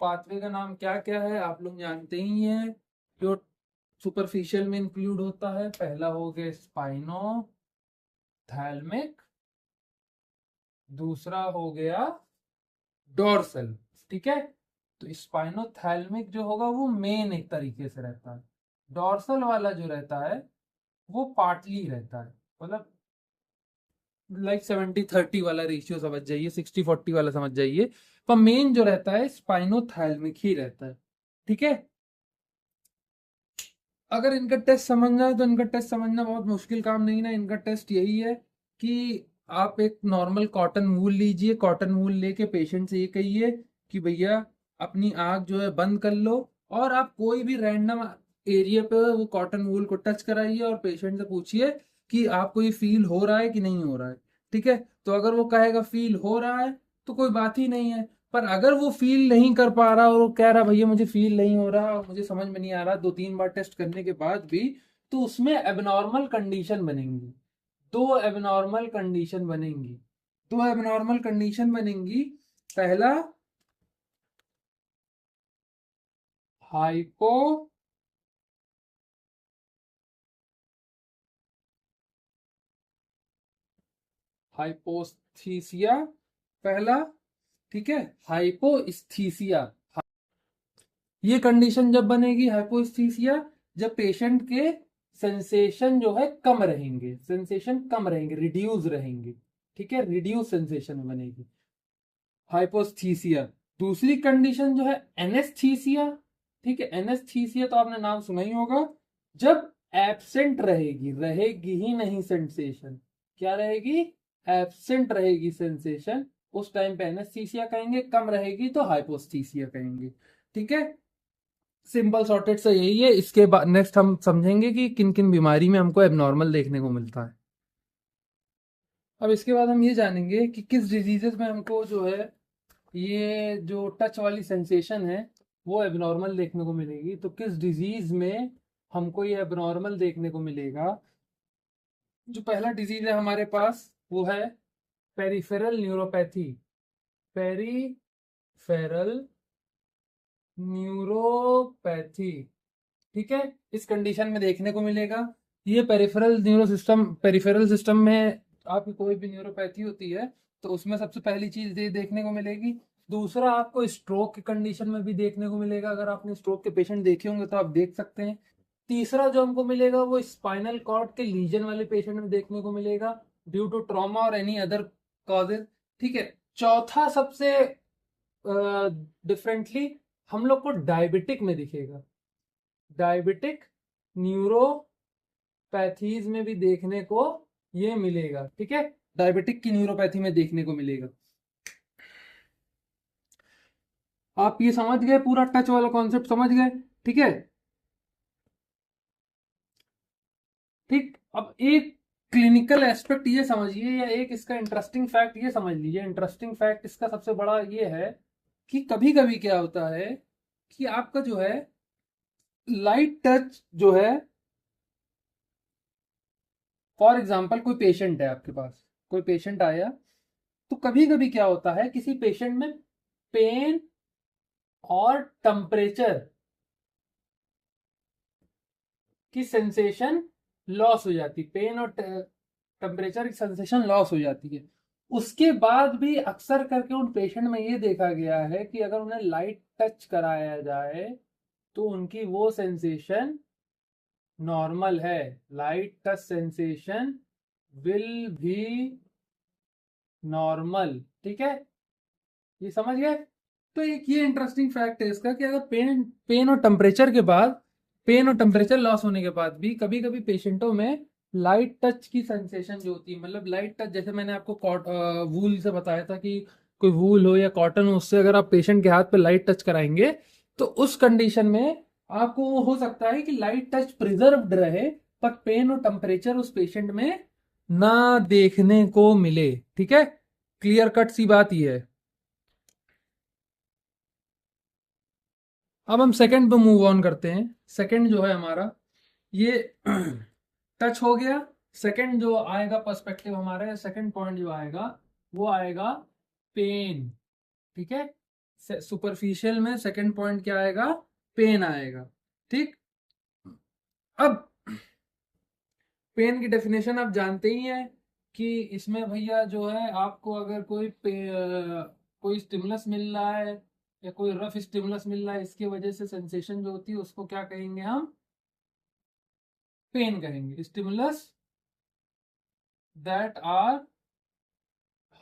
पाथवे का नाम क्या क्या है आप लोग जानते ही हैं, जो सुपरफिशियल में इंक्लूड होता है। पहला हो गया स्पाइनो थैल्मिक, दूसरा हो गया डोर्सल। ठीक है, तो स्पाइनोथैल्मिक जो होगा वो मेन एक तरीके से रहता है, डोर्सल वाला जो रहता है वो पार्टली रहता है, मतलब लाइक 70-30 वाला रेशियो समझ जाइए, 60-40 वाला समझ जाइए, पर मेन जो रहता है स्पाइनोथैल्मिक ही रहता है। ठीक है, अगर इनका टेस्ट समझना है तो इनका टेस्ट समझना बहुत मुश्किल काम नहीं ना, इनका टेस्ट यही है कि आप एक नॉर्मल कॉटन वूल लीजिए, कॉटन वूल लेके पेशेंट से ये कहिए कि भैया अपनी आंख जो है बंद कर लो, और आप कोई भी रैंडम एरिया पे वो कॉटन वूल को टच कराइए और पेशेंट से पूछिए कि आपको ये फील हो रहा है कि नहीं हो रहा है। ठीक है, तो अगर वो कहेगा फील हो रहा है तो कोई बात ही नहीं है, पर अगर वो फील नहीं कर पा रहा और वो कह रहा भैया मुझे फील नहीं हो रहा और मुझे समझ में नहीं आ रहा 2-3 बार टेस्ट करने के बाद भी, तो उसमें एबनॉर्मल कंडीशन बनेंगी। दो एबनॉर्मल कंडीशन बनेंगी, दो एबनॉर्मल कंडीशन बनेंगी। पहला हाइपो हाइपोस्थीसिया, पहला, ठीक है, हाइपोस्थीसिया। ये कंडीशन जब बनेगी हाइपोस्थीसिया, जब पेशेंट के सेंसेशन जो है कम रहेंगे, सेंसेशन कम रहेंगे, रिड्यूस रहेंगे। ठीक है, रिड्यूस सेंसेशन बनेगी, हाइपोस्थीसिया। दूसरी कंडीशन जो है एनेस्थीसिया। ठीक है, एनेस्थीसिया तो आपने नाम सुना ही होगा, जब एब्सेंट रहेगी, रहेगी ही नहीं सेंसेशन, क्या रहेगी, एब्सेंट रहेगी सेंसेशन, उस टाइम पे एनेस्थीसिया कहेंगे, कम रहेगी तो हाइपोस्थीसिया कहेंगे। ठीक है, सिंपल सॉर्टेड से यही है। इसके बाद नेक्स्ट हम समझेंगे कि किन किन बीमारी में हमको एबनॉर्मल देखने को मिलता है। अब इसके बाद हम ये जानेंगे कि किस डिजीजेस में हमको जो है ये जो टच वाली सेंसेशन है वो एबनॉर्मल देखने को मिलेगी। तो किस डिजीज में हमको ये एबनॉर्मल देखने को मिलेगा। जो पहला डिजीज है हमारे पास वो है पेरिफेरल न्यूरोपैथी। Peripheral neuropathy. ठीक है, इस कंडीशन में देखने को मिलेगा। ये peripheral neuro system, peripheral system में आपकी कोई भी न्यूरोपैथी होती है तो उसमें सबसे पहली चीज ये देखने को मिलेगी। दूसरा आपको स्ट्रोक की कंडीशन में भी देखने को मिलेगा, अगर आपने स्ट्रोक के पेशेंट देखे होंगे तो आप देख सकते हैं। तीसरा जो हमको मिलेगा वो स्पाइनल कॉर्ड के लीजन वाले पेशेंट में देखने को मिलेगा, ड्यू टू ट्रॉमा और एनी अदर कॉजेज। ठीक है, चौथा सबसे डिफरेंटली हम लोग को डायबिटिक में दिखेगा, डायबिटिक न्यूरोपैथीज में भी देखने को ये मिलेगा। ठीक है, डायबिटिक की न्यूरोपैथी में देखने को मिलेगा। आप ये समझ गए, पूरा टच वाला कॉन्सेप्ट समझ गए, ठीक है। ठीक, अब एक क्लिनिकल एस्पेक्ट ये समझिए, या एक इसका इंटरेस्टिंग फैक्ट ये समझ लीजिए। इंटरेस्टिंग फैक्ट इसका सबसे बड़ा ये है कि कभी कभी क्या होता है कि आपका जो है लाइट टच जो है, फॉर एग्जाम्पल कोई पेशेंट है आपके पास, कोई पेशेंट आया, तो कभी कभी क्या होता है किसी पेशेंट में पेन और टेम्परेचर की सेंसेशन लॉस हो जाती, पेन और टेम्परेचर की सेंसेशन लॉस हो जाती है। उसके बाद भी अक्सर करके उन पेशेंट में ये देखा गया है कि अगर उन्हें लाइट टच कराया जाए तो उनकी वो सेंसेशन नॉर्मल है। Light touch sensation will be normal, ठीक है, ये समझ गए। तो एक ये इंटरेस्टिंग फैक्ट है इसका कि अगर पेन पेन और टेम्परेचर के बाद, पेन और टेम्परेचर लॉस होने के बाद भी कभी कभी पेशेंटों में लाइट टच की सेंसेशन जो होती है, मतलब लाइट टच, जैसे मैंने आपको वूल से बताया था कि कोई वूल हो या कॉटन हो, उससे अगर आप पेशेंट के हाथ पे लाइट टच कराएंगे तो उस कंडीशन में आपको वो हो सकता है कि लाइट टच प्रिजर्व्ड रहे, पर पेन और टेम्परेचर उस पेशेंट में ना देखने को मिले, ठीक है। क्लियर कट सी बात ही है। अब हम सेकंड पे मूव ऑन करते हैं। सेकंड जो है हमारा ये टच हो गया। सेकंड जो आएगा पर्सपेक्टिव हमारा, सेकंड पॉइंट जो आएगा वो आएगा पेन, ठीक है। सुपरफिशियल में सेकंड पॉइंट क्या आएगा, पेन आएगा, ठीक। अब पेन की डेफिनेशन आप जानते ही हैं कि इसमें भैया जो है आपको अगर कोई स्टिमुलस मिल रहा है या कोई रफ स्टिमुलस मिल रहा है, इसकी वजह से सेंसेशन जो होती है उसको क्या कहेंगे हम, पेन कहेंगे। Stimulus that are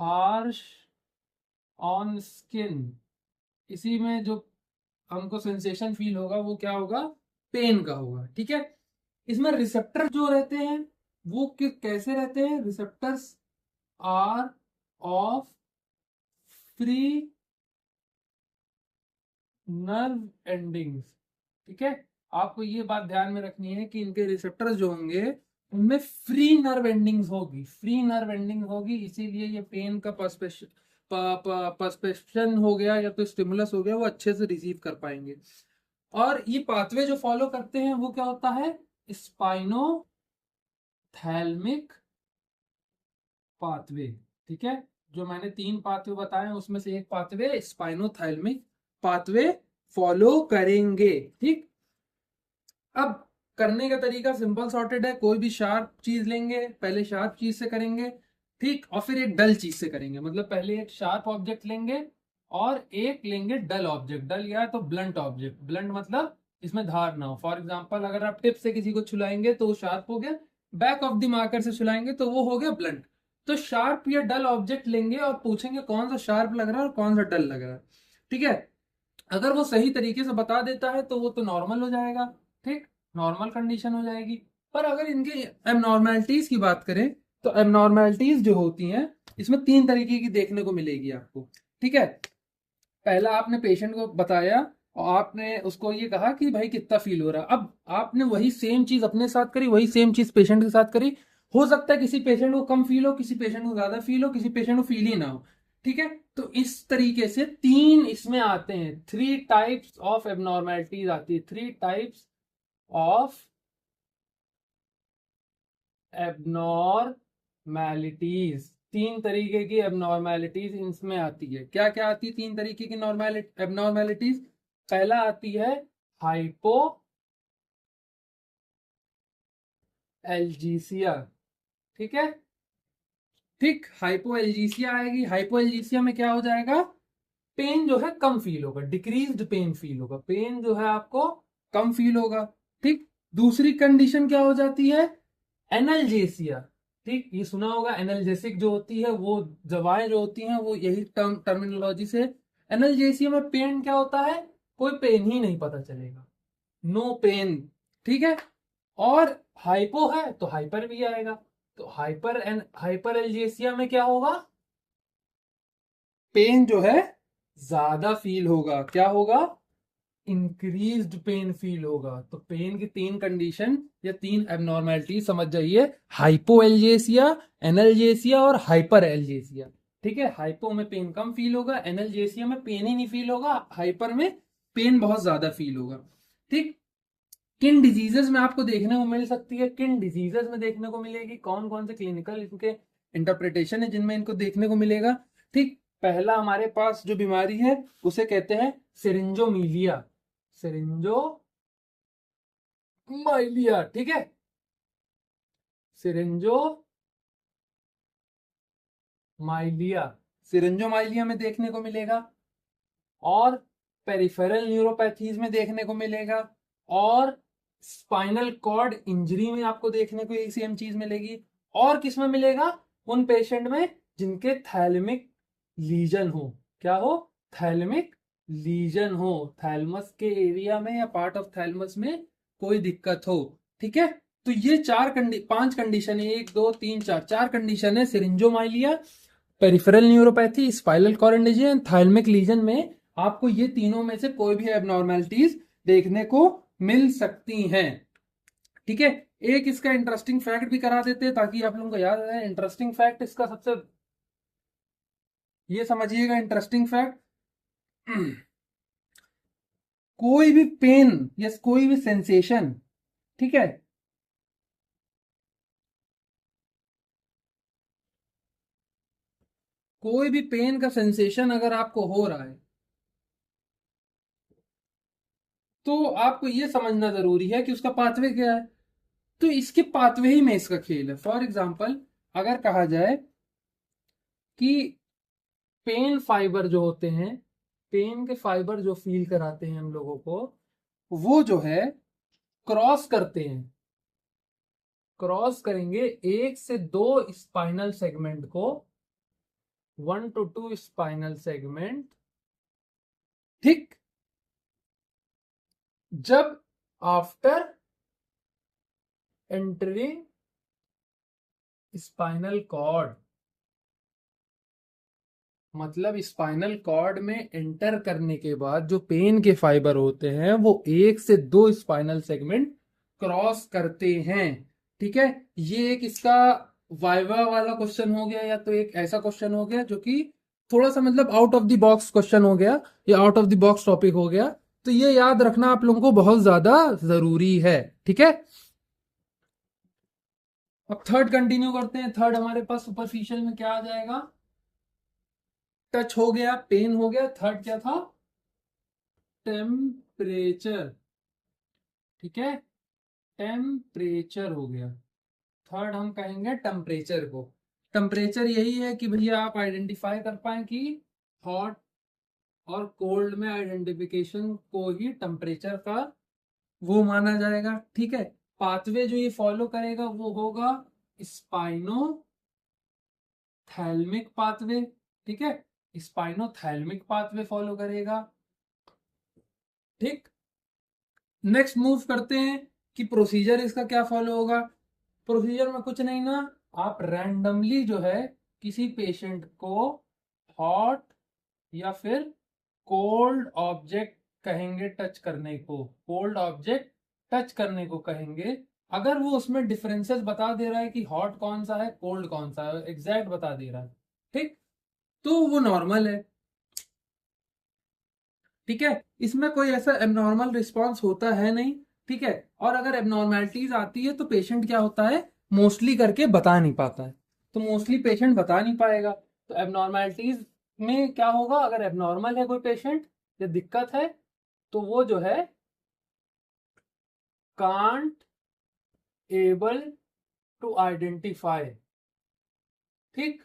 harsh on skin, इसी में जो हमको सेंसेशन फील होगा वो क्या होगा, पेन का होगा, ठीक है। इसमें रिसेप्टर जो रहते हैं वो कैसे रहते हैं, receptors are of free nerve endings, ठीक है। आपको ये बात ध्यान में रखनी है कि इनके रिसेप्टर्स जो होंगे उनमें फ्री नर्व एंडिंग्स होगी, फ्री नर्व एंडिंग होगी, इसीलिए ये पेन का पर्सपेशन हो गया या तो स्टिमुलस हो गया वो अच्छे से रिसीव कर पाएंगे। और ये पाथवे जो फॉलो करते हैं वो क्या होता है, स्पाइनो थैल्मिक पाथवे, ठीक है। जो मैंने तीन पाथवे बताए हैं उसमें से एक पाथवे स्पाइनोथैल्मिक पाथवे फॉलो करेंगे, ठीक। अब करने का तरीका सिंपल सॉर्टेड है, कोई भी शार्प चीज लेंगे, पहले शार्प चीज से करेंगे, ठीक, और फिर एक डल चीज से करेंगे। मतलब पहले एक शार्प ऑब्जेक्ट लेंगे और एक लेंगे डल ऑब्जेक्ट। डल या तो ब्लंट ऑब्जेक्ट, ब्लंट मतलब इसमें धार ना हो। फॉर एग्जाम्पल अगर आप टिप से किसी को छुलाएंगे तो वो शार्प हो गया, बैक ऑफ द मार्कर से छुलाएंगे तो वो हो गया ब्लंट। तो शार्प या डल ऑब्जेक्ट लेंगे और पूछेंगे कौन सा शार्प लग रहा है और कौन सा डल लग रहा है, ठीक है। अगर वो सही तरीके से बता देता है तो वो तो नॉर्मल हो जाएगा, ठीक, नॉर्मल कंडीशन हो जाएगी। पर अगर इनके एबनॉर्मेलिटीज की बात करें तो एबनॉर्मेलिटीज जो होती हैं इसमें तीन तरीके की देखने को मिलेगी आपको, ठीक है। पहला आपने पेशेंट को बताया और आपने उसको ये कहा कि भाई कितना फील हो रहा है। अब आपने वही सेम चीज अपने साथ करी, वही सेम चीज पेशेंट के साथ करी। हो सकता है किसी पेशेंट को कम फील हो, किसी पेशेंट को ज्यादा फील हो, किसी पेशेंट को फील ही ना हो, ठीक है। तो इस तरीके से तीन इसमें आते हैं, थ्री टाइप्स ऑफ एबनॉर्मेलिटीज आती है, थ्री टाइप्स ऑफ एबनॉर्मेलिटीज, तीन तरीके की एबनॉर्मेलिटीज इसमें आती है। क्या क्या आती है तीन तरीके की नॉर्मेलिटी एबनॉर्मेलिटीज, पहला आती है हाइपो एल्जीसिया, ठीक है, ठीक, हाइपो एल्जीसिया आएगी। हाइपो एल्जीसिया में क्या हो जाएगा, पेन जो है कम फील होगा, डिक्रीज्ड पेन फील होगा, पेन जो है आपको कम फील होगा, ठीक। दूसरी कंडीशन क्या हो जाती है, एनल्जेसिया, ठीक, ये सुना होगा, एनल्जेसिक जो होती है वो दवाएं जो होती हैं वो यही टर्मिनोलॉजी से। एनल्जेसिया में पेन क्या होता है, कोई पेन ही नहीं पता चलेगा, नो पेन, ठीक है। और हाइपो है तो हाइपर भी आएगा, तो हाइपर एल्जेसिया में क्या होगा, पेन जो है ज्यादा फील होगा, क्या होगा, इंक्रीज्ड पेन फील होगा। तो पेन की तीन कंडीशन या तीन एबनॉर्मेलिटी समझ जाइए, हाइपोएल्जेसिया, एनल्जेसिया और हाइपर एल्जेसिया। ठीक है, हाइपो में पेन कम फील होगा, एनल्जेसिया में पेन ही नहीं फील होगा, हाइपर में पेन बहुत ज्यादा फील होगा। ठीक, किन डिजीजेस में आपको देखने को मिल सकती है, किन डिजीजेस में देखने को मिलेगी, कौन कौन से क्लिनिकल इनके इंटरप्रिटेशन है जिनमें इनको देखने को मिलेगा। ठीक, पहला हमारे पास जो बीमारी है उसे कहते हैं सिरिंजोमीलिया, सिरिंजोमाइलिया। ठीक है, सिरिंजोमाइलिया, सिरिंजोमाइलिया में देखने को मिलेगा, और पेरिफेरल न्यूरोपैथीज में देखने को मिलेगा, और स्पाइनल कॉर्ड इंजरी में आपको देखने को यही सेम चीज मिलेगी। और किस में मिलेगा, उन पेशेंट में जिनके थैलेमिक लीजन हो, क्या हो, थैलेमिक लीजन हो, थैलमस के एरिया में या पार्ट ऑफ थैलमस में कोई दिक्कत हो। ठीक है, तो ये पांच कंडीशन है, एक दो तीन चार, चार कंडीशन है syringomyelia, peripheral neuropathy, spinal cord injury and thalamic lesion में आपको ये तीनों में से कोई भी एबनॉर्मेलिटीज देखने को मिल सकती हैं। ठीक है, एक इसका इंटरेस्टिंग फैक्ट भी करा देते हैं ताकि आप लोगों को याद रहे। इंटरेस्टिंग फैक्ट इसका सबसे, ये समझिएगा इंटरेस्टिंग फैक्ट, कोई भी पेन या कोई भी सेंसेशन, ठीक है, कोई भी पेन का सेंसेशन अगर आपको हो रहा है तो आपको ये समझना जरूरी है कि उसका पाथवे क्या है। तो इसके पाथवे ही में इसका खेल है। फॉर एग्जाम्पल, अगर कहा जाए कि पेन फाइबर जो होते हैं, पेन के फाइबर जो फील कराते हैं हम लोगों को, वो जो है क्रॉस करते हैं, क्रॉस करेंगे एक से दो स्पाइनल सेगमेंट को, 1 to 2 स्पाइनल सेगमेंट। ठीक, जब आफ्टर एंटरिंग स्पाइनल कॉर्ड, मतलब स्पाइनल कॉर्ड में एंटर करने के बाद जो पेन के फाइबर होते हैं वो एक से दो स्पाइनल सेगमेंट क्रॉस करते हैं। ठीक है, ये एक इसका वाइवा वाला क्वेश्चन हो गया, या तो एक ऐसा क्वेश्चन हो गया जो कि थोड़ा सा मतलब out of the box question हो गया, या out of the box topic हो गया। तो ये याद रखना आप लोगों को बहुत ज्यादा जरूरी है। ठीक है, अब थर्ड कंटिन्यू करते हैं। थर्ड हमारे पास सुपरफिशियल में क्या आ जाएगा, टच हो गया, पेन हो गया, थर्ड क्या था, टेम्परेचर। ठीक है, टेम्परेचर हो गया, थर्ड हम कहेंगे टेम्परेचर को। टेम्परेचर यही है कि भैया आप आइडेंटिफाई कर पाए कि हॉट और कोल्ड में आइडेंटिफिकेशन को ही टेम्परेचर का वो माना जाएगा। ठीक है, पाथवे जो ये फॉलो करेगा वो होगा स्पाइनो थैल्मिक पाथवे। ठीक है, स्पाइनो थैल्मिक पाथवे फॉलो करेगा। ठीक, नेक्स्ट मूव करते हैं कि प्रोसीजर इसका क्या फॉलो होगा। प्रोसीजर में कुछ नहीं ना, आप रैंडमली जो है किसी पेशेंट को हॉट या फिर कोल्ड ऑब्जेक्ट कहेंगे टच करने को, कोल्ड ऑब्जेक्ट टच करने को कहेंगे। अगर वो उसमें डिफरेंसेस बता दे रहा है कि हॉट कौन सा है कोल्ड कौन सा है, एग्जैक्ट बता दे रहा है, ठीक, तो वो नॉर्मल है। ठीक है, इसमें कोई ऐसा एबनॉर्मल रिस्पॉन्स होता है नहीं। ठीक है, और अगर एबनॉर्मेलिटीज आती है तो पेशेंट क्या होता है, मोस्टली करके बता नहीं पाता है। तो मोस्टली पेशेंट बता नहीं पाएगा, तो एबनॉर्मेलिटीज में क्या होगा, अगर एबनॉर्मल है कोई पेशेंट या दिक्कत है तो वो जो है कांट एबल टू आइडेंटिफाई। ठीक,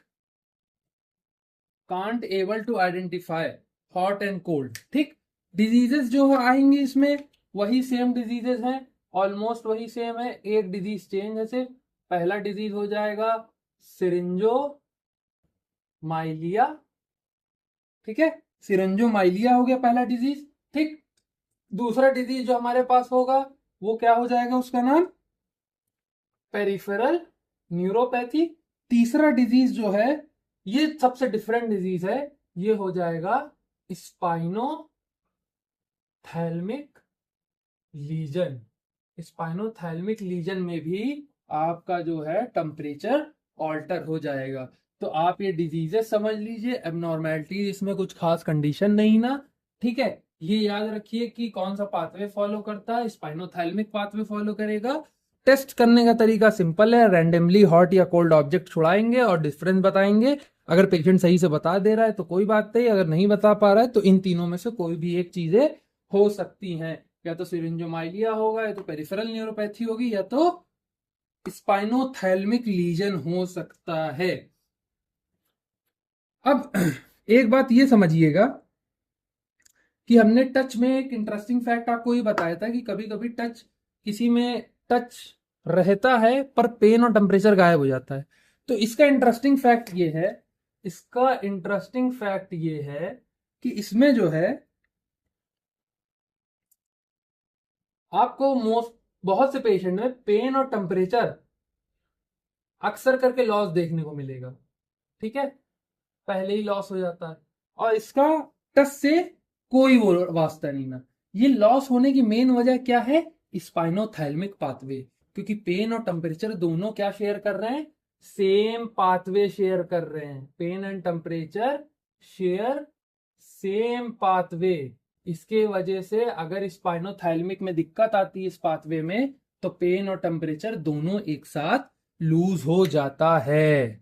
can't able to identify hot and cold. ठीक, डिजीजेस जो आएंगे इसमें वही सेम डिजीजेस हैं, ऑलमोस्ट वही सेम है, एक डिजीज चेंज है सिर्फ। पहला डिजीज हो जाएगा सिरिंजो माइलिया। ठीक है, सिरिंजो माइलिया हो गया पहला डिजीज। ठीक, दूसरा डिजीज जो हमारे पास होगा वो क्या हो जाएगा, उसका नाम पेरिफेरल न्यूरोपैथी। तीसरा डिजीज जो है, ये सबसे डिफरेंट डिजीज है, ये हो जाएगा स्पाइनोथैलेमिक लीजन। स्पाइनोथैलेमिक लीजन में भी आपका जो है टेम्परेचर ऑल्टर हो जाएगा। तो आप ये डिजीजेस समझ लीजिए, एबनॉर्मेलिटी इसमें कुछ खास कंडीशन नहीं ना, ठीक है। ये याद रखिए कि कौन सा पाथवे फॉलो करता है, स्पाइनोथैलेमिक पाथवे फॉलो करेगा। टेस्ट करने का तरीका सिंपल है, रैंडमली हॉट या कोल्ड ऑब्जेक्ट छुड़ाएंगे और डिफरेंस बताएंगे। अगर पेशेंट सही से बता दे रहा है तो कोई बात नहीं, अगर नहीं बता पा रहा है तो इन तीनों में से कोई भी एक चीजें हो सकती हैं, या तो सिरिंजोमाइलिया होगा, या तो पेरिफेरल न्यूरोपैथी होगी, या तो स्पाइनोथैलेमिक लीजन हो सकता है। अब एक बात ये समझिएगा कि हमने टच में एक इंटरेस्टिंग फैक्ट आपको ये बताया था कि कभी कभी टच, किसी में टच रहता है पर पेन और टेम्परेचर गायब हो जाता है। तो इसका इंटरेस्टिंग फैक्ट ये है, इसका इंटरेस्टिंग फैक्ट ये है कि इसमें जो है आपको बहुत से पेशेंट में पेन और टेम्परेचर अक्सर करके लॉस देखने को मिलेगा, ठीक है, पहले ही लॉस हो जाता है और इसका टच से कोई वो वास्ता नहीं ना। ये लॉस होने की मेन वजह क्या है, स्पाइनोथैलेमिक पाथवे, क्योंकि पेन और टेम्परेचर दोनों क्या शेयर कर रहे हैं, सेम पाथवे शेयर कर रहे हैं। Pain and temperature share same pathway. इसके वजह से अगर स्पाइनोथैलेमिक में दिक्कत आती है इस पाथवे में, तो पेन और टेम्परेचर दोनों एक साथ लूज हो जाता है।